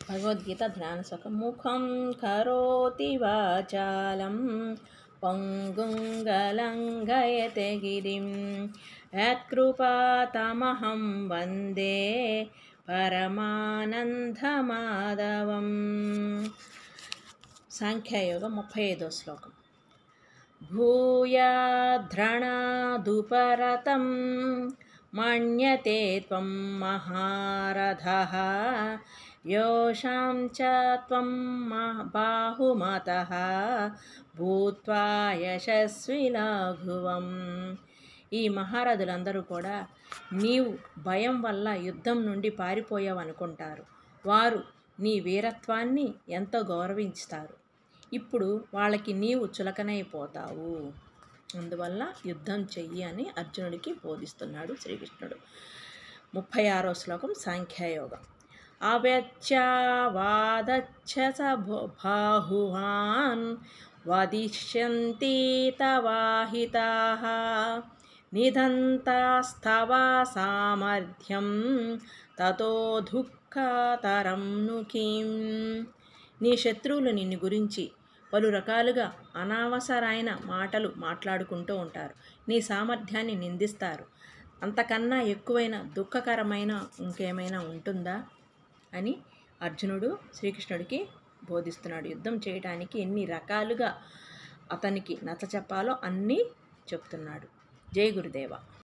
భగవద్గీత ధ్యాన శ్లోకం. ముఖం కరోతి వాచాలం పంగుం గలంఘయతే గిరిం యత్కృపాతమహం వందే పరమానందమాధవం. సాంఖ్యయోగం 35వ శ్లోకం. భూయాద్ధృణాదుపరతం మన్యతే త్వం మహారథః యోషాం చ త్వం బాహుమతః భూత్వా యశస్వి లఘువం. ఈ మహారథులందరూ కూడా నీవు భయం వల్ల యుద్ధం నుండి పారిపోయావనుకుంటారు. వారు నీ వీరత్వాన్ని ఎంతో గౌరవించుతారు. ఇప్పుడు వాళ్ళకి నీవు చులకనైపోతావు. అందువల్ల యుద్ధం చెయ్యి అని అర్జునుడికి బోధిస్తున్నాడు శ్రీకృష్ణుడు. 36వ శ్లోకం. సాంఖ్యయోగం. అవ్యచ్ఛవాదచ్చ స బాహువాన్ వదిష్యంతి తవాహితాః నిధంతాస్తవ సామర్థ్యం తతో దుఃఖతరం ను కిం. నీ శత్రువులు నిన్ను గురించి పలు రకాలుగా అనవసరమైన మాటలు మాట్లాడుకుంటూ ఉంటారు. నీ సామర్థ్యాన్ని నిందిస్తారు. అంతకన్నా ఎక్కువైన దుఃఖకరమైన ఇంకేమైనా ఉంటుందా అని అర్జునుడు శ్రీకృష్ణుడికి బోధిస్తున్నాడు. యుద్ధం చేయడానికి ఎన్ని రకాలుగా అతనికి నచ్చ చెప్పాలో అన్నీ చెప్తున్నాడు. జై గురుదేవ.